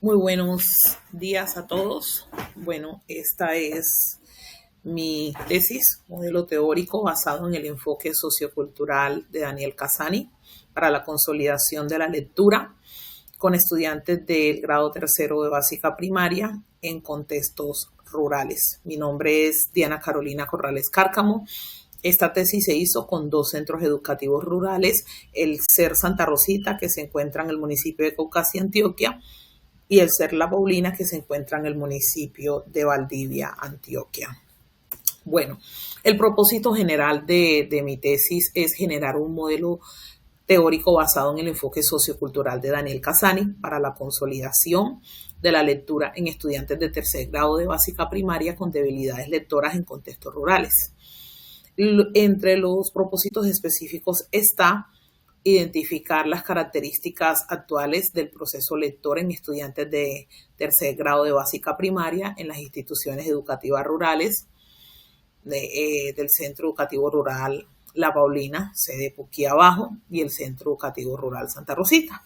Muy buenos días a todos. Bueno, esta es mi tesis, modelo teórico basado en el enfoque sociocultural de Daniel Cassani para la consolidación de la lectura con estudiantes del grado tercero de básica primaria en contextos rurales. Mi nombre es Diana Carolina Corrales Cárcamo. Esta tesis se hizo con dos centros educativos rurales, el CER Santa Rosita, que se encuentra en el municipio de Caucasia, Antioquia, y el CER La Paulina, que se encuentra en el municipio de Valdivia, Antioquia. Bueno, el propósito general de mi tesis es generar un modelo teórico basado en el enfoque sociocultural de Daniel Cassani para la consolidación de la lectura en estudiantes de tercer grado de básica primaria con debilidades lectoras en contextos rurales. Entre los propósitos específicos está identificar las características actuales del proceso lector en estudiantes de tercer grado de básica primaria en las instituciones educativas rurales del Centro Educativo Rural La Paulina, sede Puquí Abajo, y el Centro Educativo Rural Santa Rosita.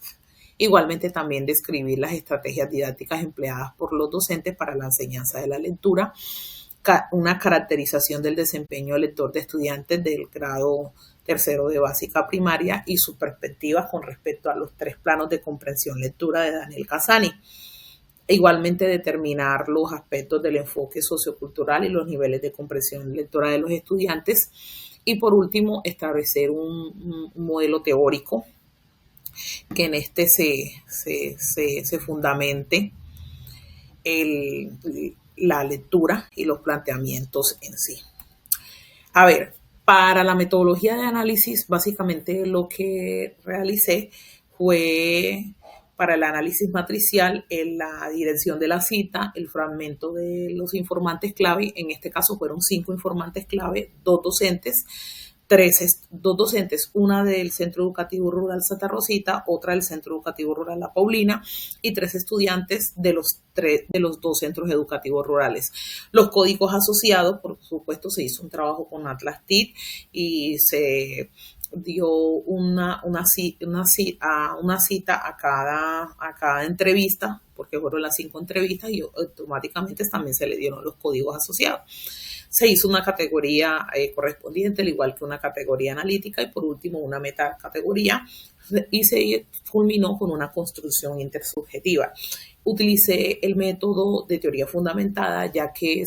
Igualmente también describir las estrategias didácticas empleadas por los docentes para la enseñanza de la lectura, una caracterización del desempeño lector de estudiantes del grado tercero de básica primaria y sus perspectivas con respecto a los tres planos de comprensión lectura de Daniel Cassani. Igualmente determinar los aspectos del enfoque sociocultural y los niveles de comprensión lectora de los estudiantes. Y por último, establecer un modelo teórico que en este se fundamente la lectura y los planteamientos en sí. A ver, para la metodología de análisis, básicamente lo que realicé fue para el análisis matricial la dirección de la cita, el fragmento de los informantes clave. En este caso fueron 5 informantes clave, dos docentes, una del Centro Educativo Rural Santa Rosita, otra del Centro Educativo Rural La Paulina y 3 estudiantes de los 2 centros educativos rurales. Los códigos asociados, por supuesto, se hizo un trabajo con Atlas TIC y se dio una cita a cada entrevista, porque fueron las 5 entrevistas y automáticamente también se le dieron los códigos asociados. Se hizo una categoría correspondiente, al igual que una categoría analítica, y por último una metacategoría, y se culminó con una construcción intersubjetiva. Utilicé el método de teoría fundamentada, ya que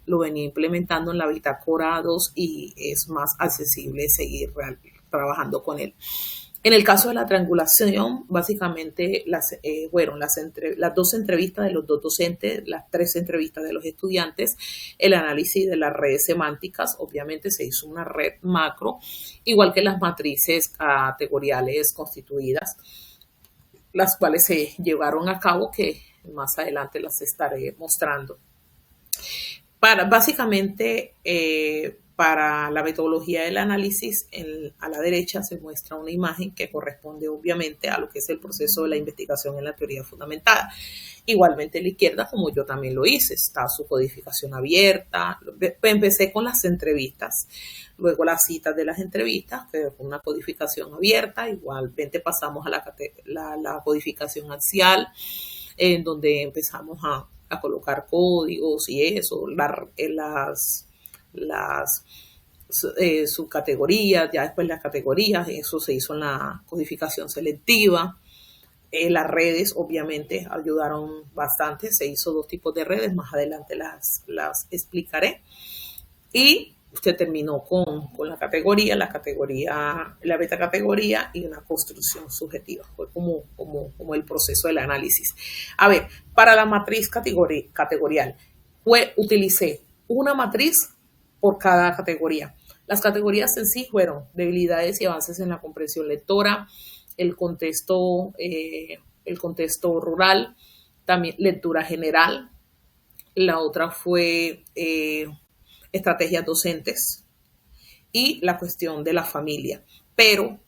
lo venía implementando en la Bitácora 2 y es más accesible seguir trabajando con él. En el caso de la triangulación, básicamente fueron las 2 entrevistas de los 2 docentes, las 3 entrevistas de los estudiantes, el análisis de las redes semánticas. Obviamente se hizo una red macro, igual que las matrices categoriales constituidas, las cuales se llevaron a cabo, que más adelante las estaré mostrando. Básicamente, para la metodología del análisis, a la derecha se muestra una imagen que corresponde obviamente a lo que es el proceso de la investigación en la teoría fundamentada. Igualmente a la izquierda, como yo también lo hice, está su codificación abierta. Empecé con las entrevistas, luego las citas de las entrevistas, que fue una codificación abierta. Igualmente pasamos a la codificación axial, en donde empezamos a colocar códigos y eso, subcategorías, ya después las categorías, eso se hizo en la codificación selectiva. Las redes obviamente ayudaron bastante, se hizo 2 tipos de redes, más adelante las explicaré. Y usted terminó con la metacategoría y una construcción subjetiva. Fue como el proceso del análisis. A ver, para la matriz categorial, utilicé una matriz por cada categoría. Las categorías en sí fueron debilidades y avances en la comprensión lectora, el contexto rural, también lectura general. La otra fue estrategias docentes y la cuestión de la familia. Pero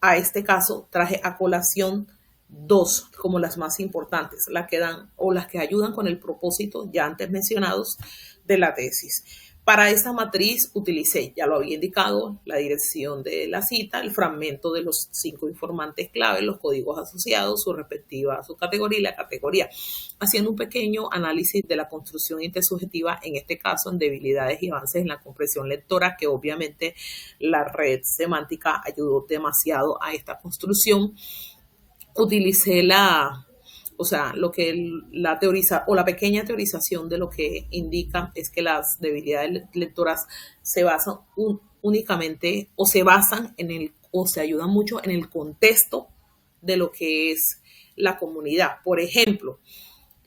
a este caso traje a colación 2 como las más importantes, las que ayudan con el propósito ya antes mencionados de la tesis. Para esta matriz utilicé, ya lo había indicado, la dirección de la cita, el fragmento de los 5 informantes clave, los códigos asociados, su respectiva subcategoría y la categoría, haciendo un pequeño análisis de la construcción intersubjetiva, en este caso en debilidades y avances en la comprensión lectora, que obviamente la red semántica ayudó demasiado a esta construcción. Utilicé lo que la teoriza o la pequeña teorización de lo que indica es que las debilidades lectoras se basan únicamente o se basan o se ayudan mucho en el contexto de lo que es la comunidad. Por ejemplo,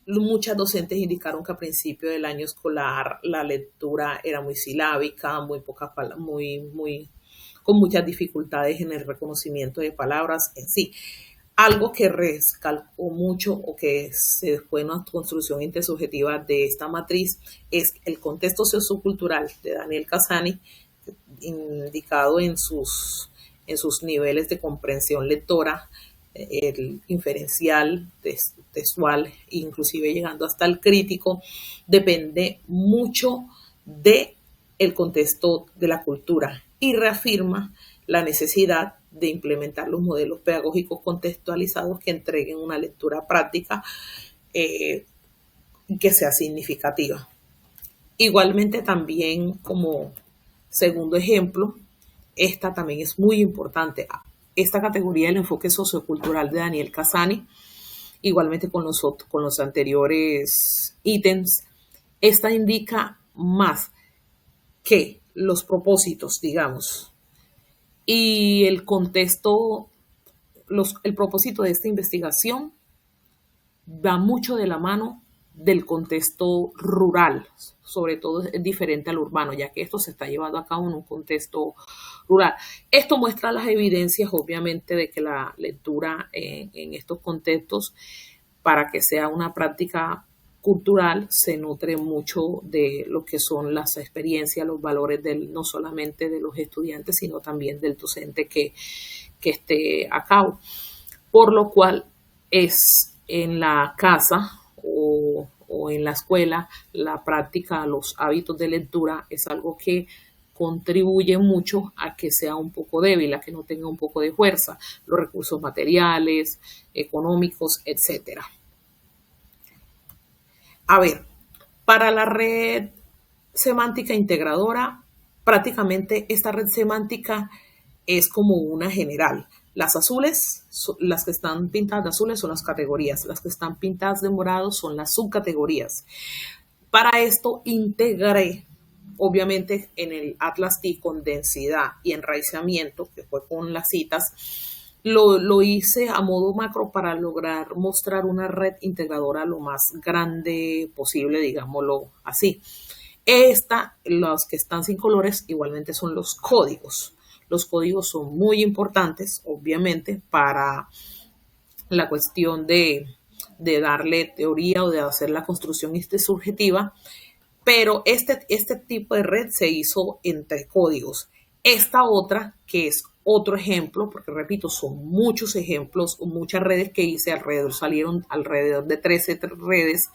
muchas docentes indicaron que a principio del año escolar la lectura era muy silábica, muy pocas palabras, con muchas dificultades en el reconocimiento de palabras en sí. Algo que recalcó mucho o que se después en una construcción intersubjetiva de esta matriz es el contexto sociocultural de Daniel Cassani, indicado en sus niveles de comprensión lectora, el inferencial, textual, inclusive llegando hasta el crítico, depende mucho del contexto de la cultura y reafirma la necesidad de implementar los modelos pedagógicos contextualizados que entreguen una lectura práctica que sea significativa. Igualmente también como segundo ejemplo, esta también es muy importante, esta categoría del enfoque sociocultural de Daniel Cassani, igualmente con los anteriores ítems, esta indica más que los propósitos, digamos, y el contexto, el propósito de esta investigación va mucho de la mano del contexto rural, sobre todo es diferente al urbano, ya que esto se está llevando a cabo en un contexto rural. Esto muestra las evidencias, obviamente, de que la lectura en estos contextos, para que sea una práctica cultural, se nutre mucho de lo que son las experiencias, los valores no solamente de los estudiantes, sino también del docente que esté a cabo. Por lo cual es en la casa o en la escuela, la práctica, los hábitos de lectura es algo que contribuye mucho a que sea un poco débil, a que no tenga un poco de fuerza, los recursos materiales, económicos, etcétera. A ver, para la red semántica integradora, prácticamente esta red semántica es como una general. Las azules, las que están pintadas de azules son las categorías, las que están pintadas de morado son las subcategorías. Para esto integré, obviamente, en el Atlas TI con densidad y enraizamiento, que fue con las citas, lo hice a modo macro para lograr mostrar una red integradora lo más grande posible, digámoslo así. Los que están sin colores, igualmente son los códigos. Los códigos son muy importantes, obviamente, para la cuestión de darle teoría o de hacer la construcción subjetiva, pero este tipo de red se hizo entre códigos. Esta otra, que es otro ejemplo, porque repito, son muchos ejemplos, muchas redes que hice salieron alrededor de 13 redes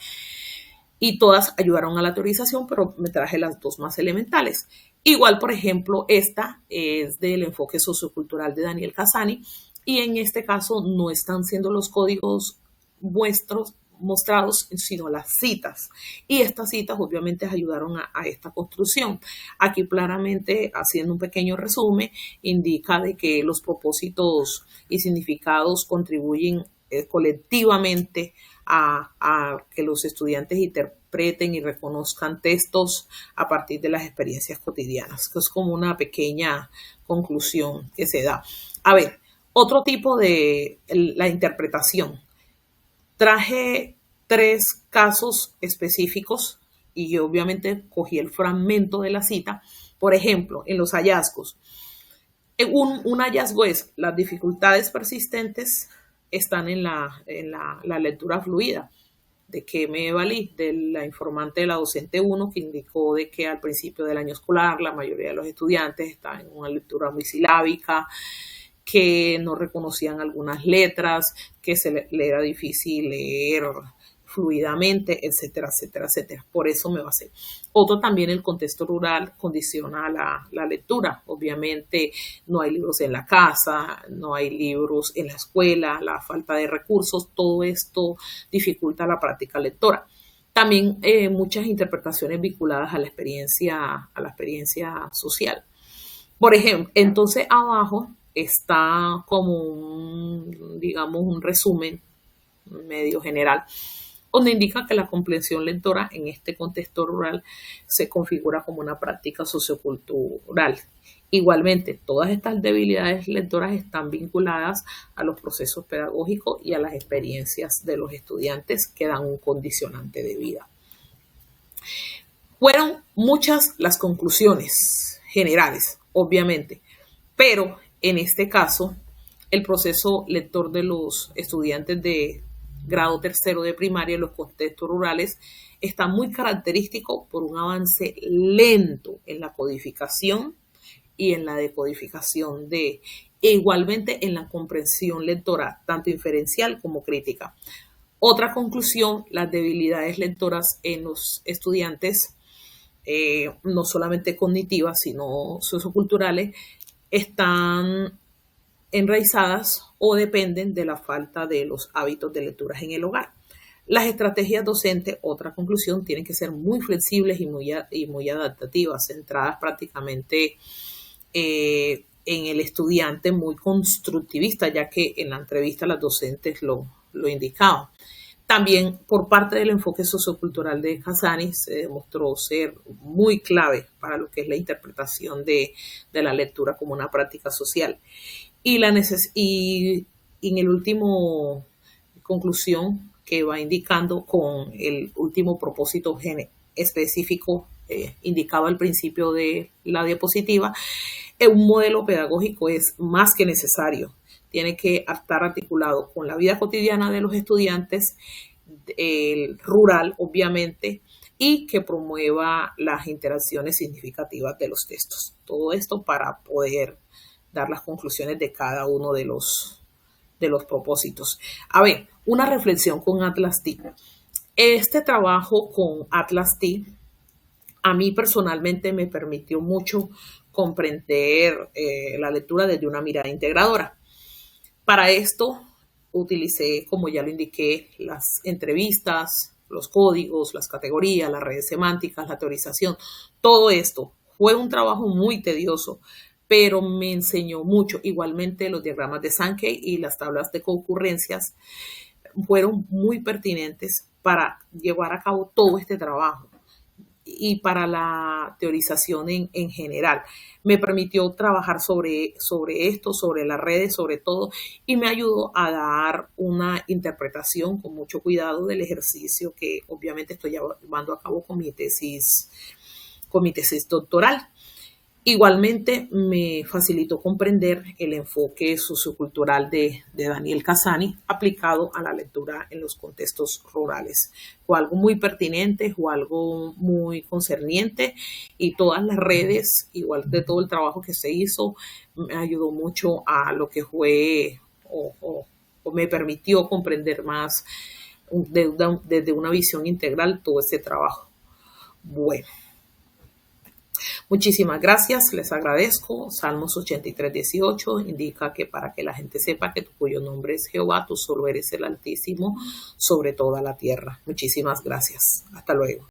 y todas ayudaron a la teorización, pero me traje las dos más elementales. Igual, por ejemplo, esta es del enfoque sociocultural de Daniel Cassani y en este caso no están siendo los códigos mostrados, sino las citas. Y estas citas obviamente ayudaron a esta construcción. Aquí claramente, haciendo un pequeño resumen, indica de que los propósitos y significados contribuyen colectivamente a que los estudiantes interpreten y reconozcan textos a partir de las experiencias cotidianas, que es como una pequeña conclusión que se da. A ver, otro tipo de la interpretación. Traje 3 casos específicos y yo obviamente cogí el fragmento de la cita. Por ejemplo, en los hallazgos. Un hallazgo es las dificultades persistentes están en la lectura fluida. ¿De qué me valí? De la informante de la docente 1 que indicó de que al principio del año escolar la mayoría de los estudiantes estaban en una lectura muy silábica, que no reconocían algunas letras, que le era difícil leer fluidamente, etcétera, etcétera, etcétera. Por eso me basé. Otro también, el contexto rural condiciona la lectura. Obviamente no hay libros en la casa, no hay libros en la escuela, la falta de recursos, todo esto dificulta la práctica lectora. También muchas interpretaciones vinculadas a la experiencia social. Por ejemplo, entonces abajo está como digamos, un resumen medio general, donde indica que la comprensión lectora en este contexto rural se configura como una práctica sociocultural. Igualmente, todas estas debilidades lectoras están vinculadas a los procesos pedagógicos y a las experiencias de los estudiantes que dan un condicionante de vida. Fueron muchas las conclusiones generales, obviamente, pero en este caso, el proceso lector de los estudiantes de grado tercero de primaria en los contextos rurales está muy característico por un avance lento en la codificación y en la decodificación e igualmente en la comprensión lectora, tanto inferencial como crítica. Otra conclusión, las debilidades lectoras en los estudiantes, no solamente cognitivas, sino socioculturales, están enraizadas o dependen de la falta de los hábitos de lecturas en el hogar. Las estrategias docentes, otra conclusión, tienen que ser muy flexibles y muy adaptativas, centradas prácticamente en el estudiante, muy constructivista, ya que en la entrevista las docentes lo indicaban. También por parte del enfoque sociocultural de Casani se demostró ser muy clave para lo que es la interpretación de la lectura como una práctica social. Y en el último conclusión que va indicando con el último propósito específico indicado al principio de la diapositiva, un modelo pedagógico es más que necesario. Tiene que estar articulado con la vida cotidiana de los estudiantes, el rural, obviamente, y que promueva las interacciones significativas de los textos. Todo esto para poder dar las conclusiones de cada uno de los propósitos. A ver, una reflexión con Atlas T. Este trabajo con Atlas T a mí personalmente me permitió mucho comprender la lectura desde una mirada integradora. Para esto utilicé, como ya lo indiqué, las entrevistas, los códigos, las categorías, las redes semánticas, la teorización. Todo esto fue un trabajo muy tedioso, pero me enseñó mucho. Igualmente los diagramas de Sankey y las tablas de concurrencias fueron muy pertinentes para llevar a cabo todo este trabajo y para la teorización en general. Me permitió trabajar sobre esto, sobre las redes, sobre todo, y me ayudó a dar una interpretación con mucho cuidado del ejercicio que obviamente estoy llevando a cabo con mi tesis doctoral. Igualmente me facilitó comprender el enfoque sociocultural de Daniel Casani aplicado a la lectura en los contextos rurales. Fue algo muy pertinente, fue algo muy concerniente y todas las redes, igual de todo el trabajo que se hizo, me ayudó mucho a lo que fue o me permitió comprender más desde una visión integral todo este trabajo. Bueno. Muchísimas gracias, les agradezco. Salmos 83:18 indica que para que la gente sepa que cuyo nombre es Jehová, tú solo eres el Altísimo sobre toda la tierra. Muchísimas gracias. Hasta luego.